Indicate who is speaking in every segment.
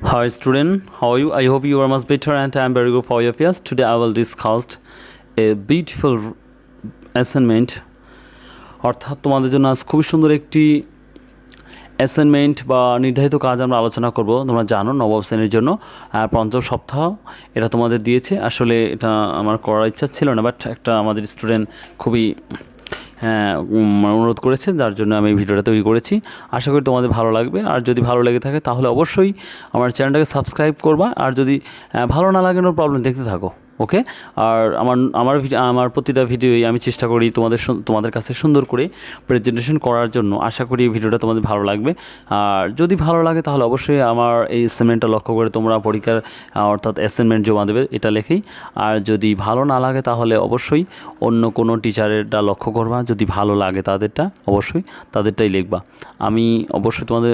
Speaker 1: Hi student, how are you? I hope you are much better and I am very good for your fears. Today I will discuss a beautiful assignment অর্থাৎ তোমাদের জন্য আজ খুব সুন্দর একটি assignment বা নির্ধারিত কাজ আমরা আলোচনা করব। তোমরা জানো নবম শ্রেণীর জন্য পঞ্চম সপ্তাহ এটা তোমাদের দিয়েছে। আসলে এটা আমার করার ইচ্ছা ছিল না, বাট একটা আমাদের স্টুডেন্ট খুবই অনুরোধ করেছে, যার জন্য আমি এই ভিডিওটা তৈরি করেছি। আশা করি তোমাদের ভালো লাগবে, আর যদি ভালো লেগে থাকে তাহলে অবশ্যই আমার চ্যানেলটাকে সাবস্ক্রাইব করবা, আর যদি ভালো না লাগে নো প্রবলেম, দেখতে থাকো, ওকে। আর আমার প্রতিটা ভিডিওই আমি চেষ্টা করি তোমাদের কাছে সুন্দর করে প্রেজেন্টেশন করার জন্য। আশা করি এই ভিডিওটা তোমাদের ভালো লাগবে, আর যদি ভালো লাগে তাহলে অবশ্যই আমার এই অ্যাসাইনমেন্টটা লক্ষ্য করে তোমরা পরীক্ষার অর্থাৎ অ্যাসাইনমেন্ট জমা দেবে এটা লেখেই। আর যদি ভালো না লাগে তাহলে অবশ্যই অন্য কোনো টিচারেরটা লক্ষ্য করবা, যদি ভালো লাগে তাদেরটা অবশ্যই তাদেরটাই লিখবা। আমি অবশ্যই তোমাদের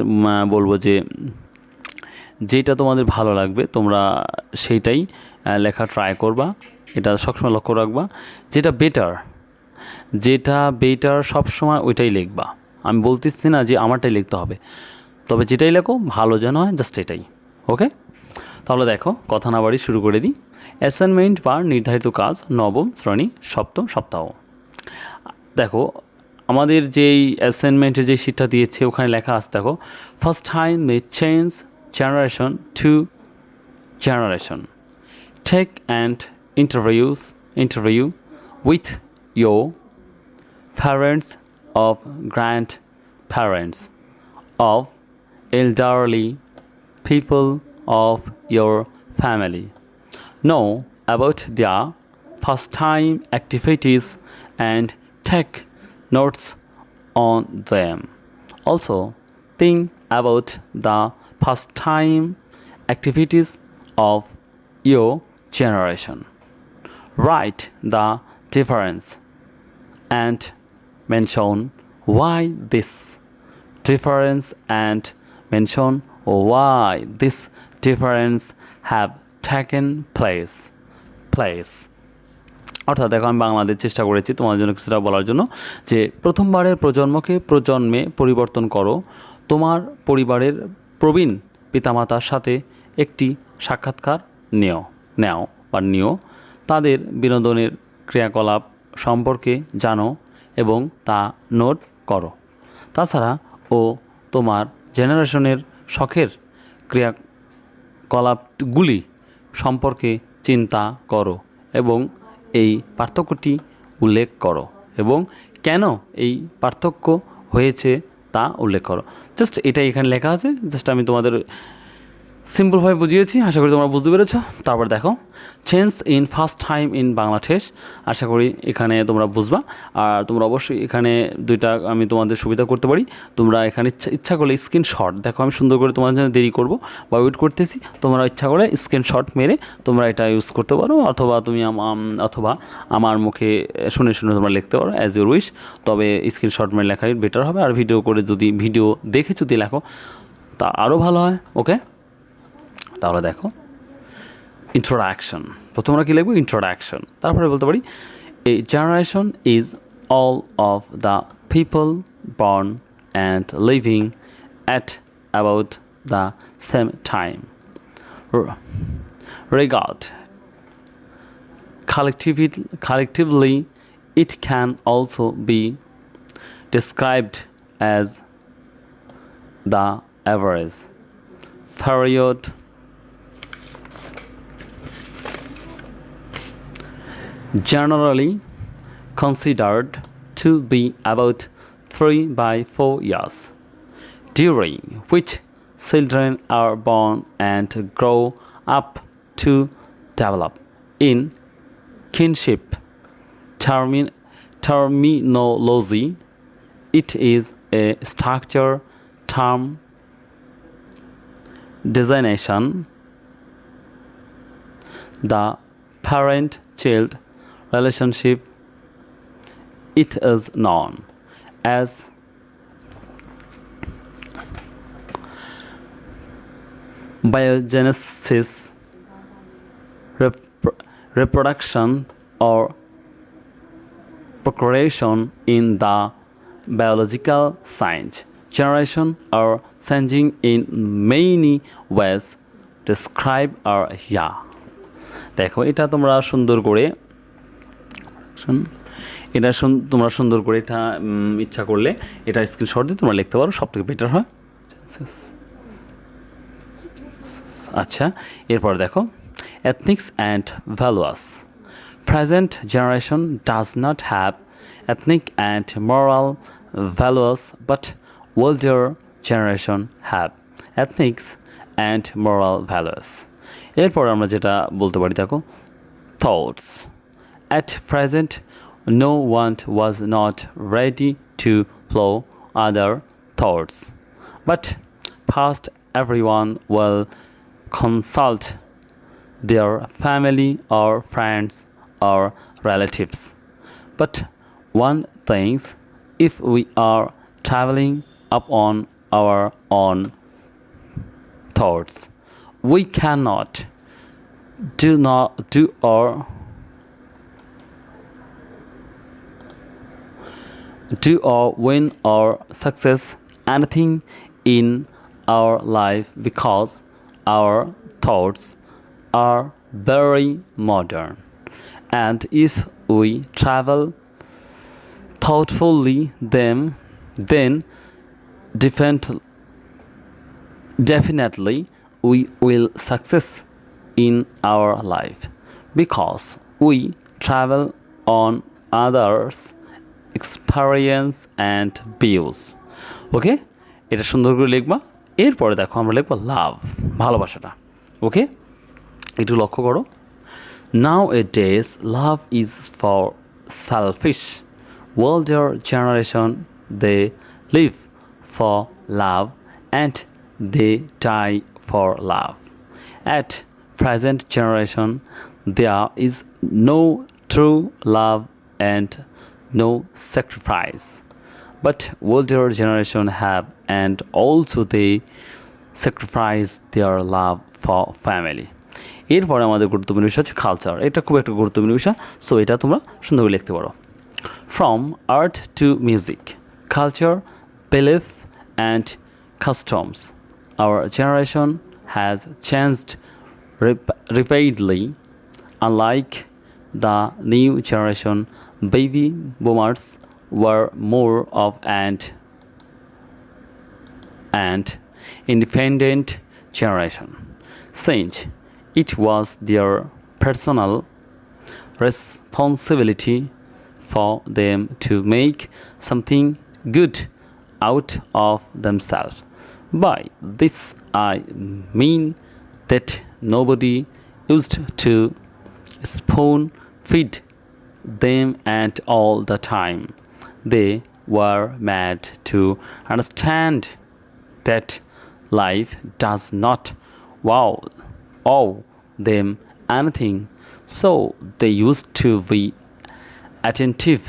Speaker 1: বলবো যে যেটা তোমাদের ভালো লাগবে তোমরা সেইটাই লেখা ট্রাই করবা, এটা সবসময় লক্ষ্য রাখবা। যেটা বেটার সবসময় ওইটাই লিখবা। আমি বলতেছি না যে আমারটাই লিখতে হবে, তবে যেটাই লেখো ভালো যেন হয়, জাস্ট এটাই, ওকে। তাহলে দেখো, কথা না বাড়ি শুরু করে দিই। অ্যাসাইনমেন্ট বা নির্ধারিত কাজ, নবম শ্রেণী, সপ্তম সপ্তাহ। দেখো আমাদের যেই অ্যাসাইনমেন্টের যে শিটটা দিয়েছে ওখানে লেখা আছে, দেখো, first time May change generation to generation. Take and interview with your parents of grandparents of elderly people of your family. Know about their pastime activities and take notes on them. Also, think about the pastime activities of your generation. Write the difference and mention why this difference have taken place. অর্থাৎ দেখো, আমি বাংলাদেশ চেষ্টা করেছি তোমাদের জন্য কিছুটা বলার জন্য যে প্রথমবারের প্রজন্মে পরিবর্তন করো। তোমার পরিবারের প্রবীণ পিতামাতার সাথে একটি সাক্ষাৎকার নিও। তাদের বিনোদনের ক্রিয়াকলাপ সম্পর্কে জানো এবং তা নোট করো। তাছাড়া তোমার জেনারেশনের শখের ক্রিয়াকলাপগুলি সম্পর্কে চিন্তা করো এবং এই পার্থক্যটি উল্লেখ করো এবং কেন এই পার্থক্য হয়েছে তা উল্লেখ করো। জাস্ট এটাই এখানে লেখা আছে, জাস্ট আমি তোমাদের সিম্পলভাবে বুঝিয়েছি, আশা করি তোমরা বুঝতে পেরেছো। তারপর দেখো, change in first time in Bangladesh, আশা করি এখানে তোমরা বুঝবা। আর তোমরা অবশ্যই এখানে দুইটা আমি তোমাদের সুবিধা করতে পারি, তোমরা এখানে ইচ্ছা করলে স্ক্রিনশট, দেখো আমি সুন্দর করে তোমাদের জন্য দেরি করবো বা ওয়েট করতেছি, তোমরা ইচ্ছা করলে স্ক্রিনশট মেরে তোমরা এটা ইউজ করতে পারো, অথবা আমার মুখে শুনে তোমরা লিখতে পারো, অ্যাজ ইউর উইশ। তবে স্ক্রিনশট মেরে লেখাই বেটার হবে, আর ভিডিও দেখে যদি লেখো তা আরও ভালো হয়, ওকে। তাহলে দেখো, ইন্ট্রোডাকশন, প্রথমে আমরা কী লিখবো? ইন্ট্রোডাকশন। তারপরে বলতে পারি, a generation is all of the people born and living at about the same time. Regard collectively, it can also be described as the average period generally considered to be about 3 by 4 years, during which children are born and grow up to develop. In kinship terminology, it is a structure term designation. The parent-child relationship, it is known as biogenesis, reproduction or procreation in the biological science. Generation are changing in many ways describe or yeah দেখো এটা তোমরা সুন্দর করে তোমরা সুন্দর করে এটা ইচ্ছা করলে এটা স্ক্রিনশট দিয়ে তোমরা লিখতে পারো, সবথেকে বেটার হয়। আচ্ছা, এরপর দেখো ethnics and values. Present generation does not have ethnic and moral values, but older generation have ethnics and moral values. এরপর আমরা যেটা বলতে পারি দেখো thoughts. At present, no one was not ready to follow other thoughts, but past everyone will consult their family or friends or relatives. But one thing, if we are traveling upon our own thoughts, we cannot do or win or success anything in our life because our thoughts are very modern. And if we travel thoughtfully then definitely we will success in our life because we travel on others experience and views. ওকে, এটা সুন্দর করে লিখবা। এরপরে দেখো আমরা লিখবো লাভ, ভালোবাসাটা। ওকে, একটু লক্ষ্য করো। Nowadays love is for selfish. Older generation they live for love and they die for love. At present generation there is no true love and no sacrifice, but older generation have and also they sacrifice their love for family. এরপরে আমাদের গুরুত্বপূর্ণ বিষয় হচ্ছে culture. এটা খুব একটা গুরুত্বপূর্ণ বিষয়, সো এটা তোমরা সুন্দর করে লিখতে পারো। From art to music, culture, belief and customs, our generation has changed rapidly. Unlike the new generation, baby boomers were more of an independent generation, since it was their personal responsibility for them to make something good out of themselves. By this I mean that nobody used to spoon feed them and all the time. They were made to understand that life does not owe them anything, so they used to be attentive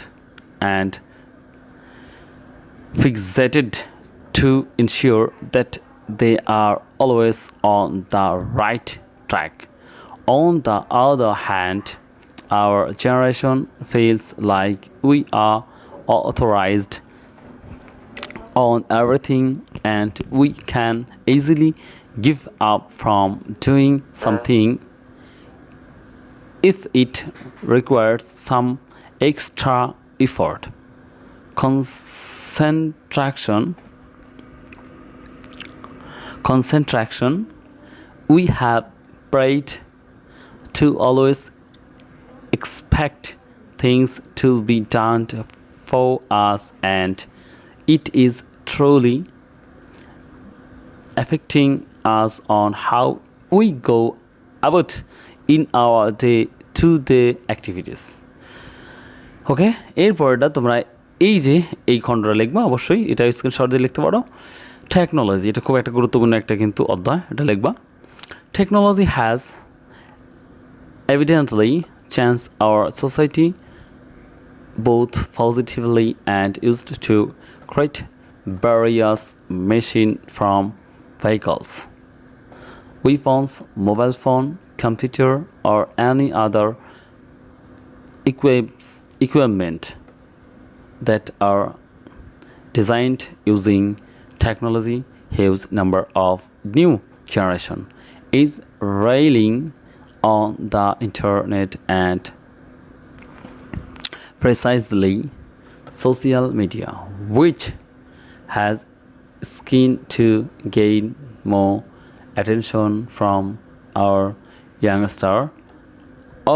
Speaker 1: and fixated to ensure that they are always on the right track. On the other hand, our generation feels like we are authorized on everything and we can easily give up from doing something if it requires some extra effort, concentration. We have prayed to always expect things to be done for us, and it is truly affecting us on how we go about in our day-to-day activities. ওকে, এরপরটা তোমরা এই যে এই খণ্ডটা লিখবা, অবশ্যই এটা screenshot দিয়ে লিখতে পারো। টেকনোলজি, এটা খুব একটা গুরুত্বপূর্ণ একটা কিন্তু অধ্যায়, এটা লিখবা। Technology has evidently changed our society both positively and used to create various machines from vehicles, weapons, mobile phone, computer or any other equipment that are designed using technology. Huge number of new generation is railing on the internet and precisely social media, which has skin to gain more attention from our youngster.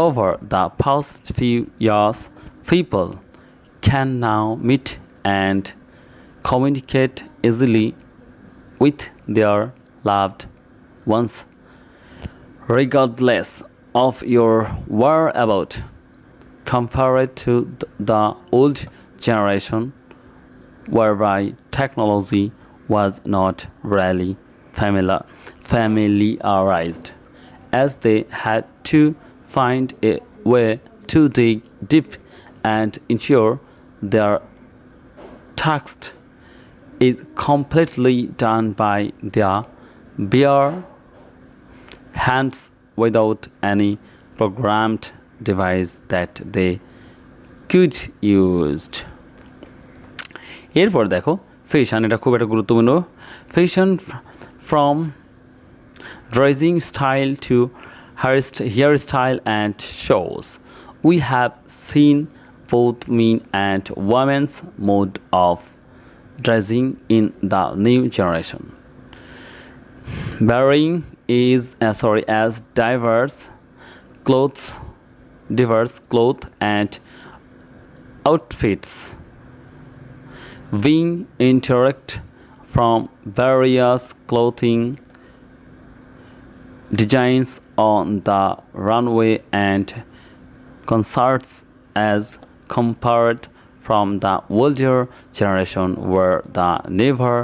Speaker 1: Over the past few years, people can now meet and communicate easily with their loved ones, regardless of your whereabouts. Compared to the old generation, whereby technology was not really familiarized, as they had to find a way to dig deep and ensure their task is completely done by their bare hands without any programmed device that they could use. এরপর দেখো fashion, এটা খুব একটা গুরুত্বপূর্ণ। Fashion from dressing style to hairstyle and shows. We have seen both men and women's mode of dressing in the new generation, varying as diverse clothes and outfits being interact from various clothing designs on the runway and concerts as compared from the older generation where they never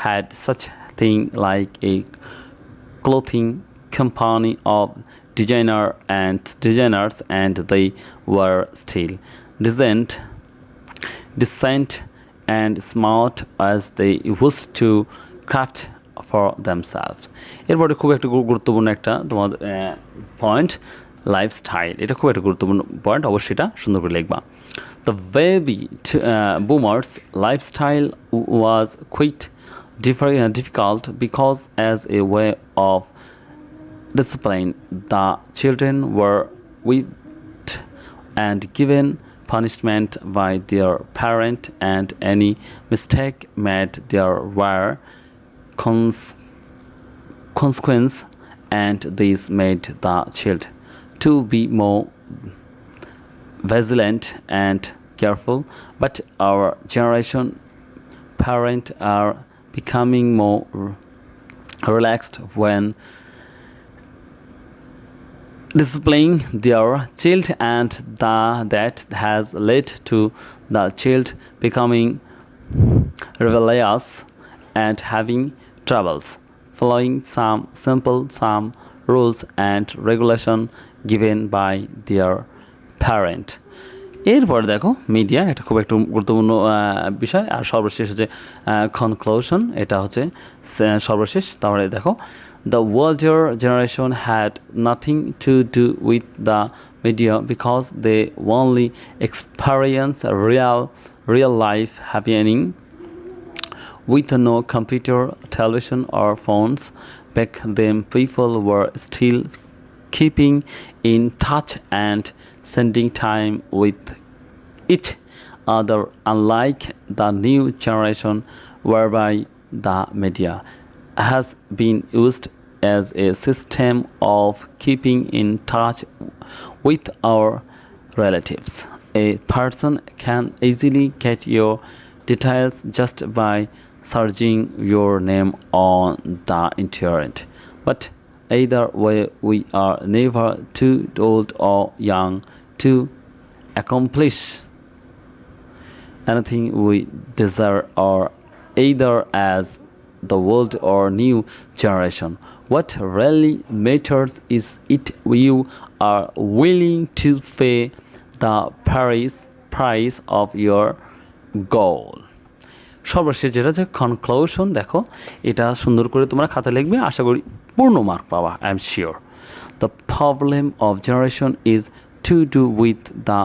Speaker 1: had such thing like a clothing company of designers and they were still decent and smart as they used to craft for themselves. এরপরে খুব একটা গুরুত্বপূর্ণ একটা তোমার point, lifestyle. এটা খুব একটা গুরুত্বপূর্ণ পয়েন্ট, অবশ্যই এটা সুন্দর করে লিখবা। The baby boomers lifestyle was quite difficult because as a way of discipline the children were whipped and given punishment by their parent, and any mistake made there were consequence, and this made the child to be more vigilant and careful. But our generation parents are becoming more relaxed when disciplining their child, and that has led to the child becoming rebellious and having troubles following some rules and regulation given by their parent. এরপর দেখো media, এটা খুব একটা গুরুত্বপূর্ণ বিষয়। আর সর্বশেষ হচ্ছে conclusion, এটা হচ্ছে সর্বশেষ। তাহলে দেখো the older generation had nothing to do with the media because they only experience real life happening with no computer, television or phones. Back then people were still keeping in touch and spending time with each other, unlike the new generation whereby the media has been used as a system of keeping in touch with our relatives. A person can easily get your details just by searching your name on the internet. But either way, we are never too old or young to accomplish anything we desire, or either as the old or new generation. What really matters is it you are willing to pay the price of your goal. সর্বশেষ যেটা হচ্ছে conclusion, দেখো এটা সুন্দর করে তোমরা খাতা লিখবে, আশা করি পূর্ণ মার্ক পাওয়া, I am sure. The problem of generation is to do with the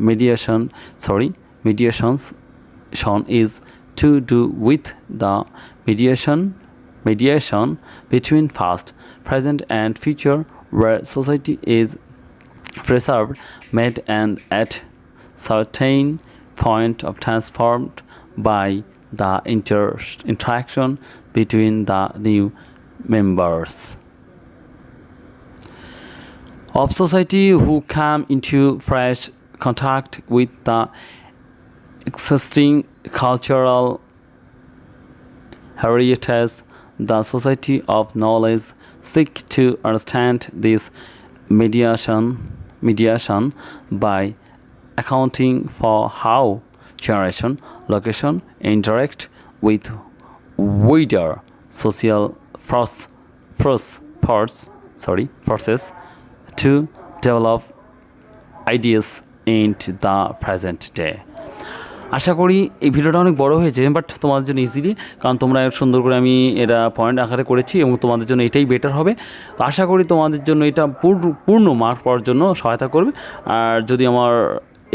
Speaker 1: mediation is to do with the mediation mediation between past, present, and future, where society is preserved, made, and at certain point of transformed by the interaction between the new members of society who come into fresh contact with the existing cultural heritage. The society of knowledge seek to understand this mediation by accounting for how generation, location interact with wider social forces to develop ideas in the present day. আশা করি এই ভিডিওটা অনেক বড় হয়েছে, but তোমাদের জন্য easily, কারণ তোমরা সুন্দর করে আমি এটা পয়েন্ট আকারে করেছি এবং তোমাদের জন্য এটাই বেটার হবে। তো আশা করি তোমাদের জন্য এটা পূর্ণ মার্ক পাওয়ার জন্য সহায়তা করবে। আর যদি আমার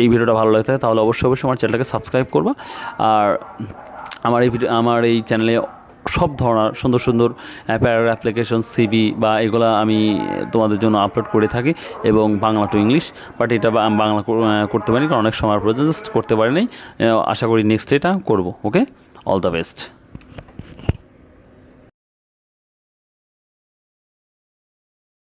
Speaker 1: এই ভিডিওটা ভালো লাগে থাকে তাহলে অবশ্যই আমার চ্যানেলটাকে সাবস্ক্রাইব করবা। আর আমার এই চ্যানেলে সব ধরনের সুন্দর সুন্দর প্যারাগ্রাফ অ্যাপ্লিকেশন, সিভি বা এগুলো আমি তোমাদের জন্য আপলোড করে থাকি, এবং বাংলা টু ইংলিশ। বাট এটা আমি বাংলা করতে পারি কারণ অনেক সময় প্রয়োজন, জাস্ট করতে পারি নাই। আশা করি নেক্সট এটা করব। ওকে, অল দ্য বেস্ট।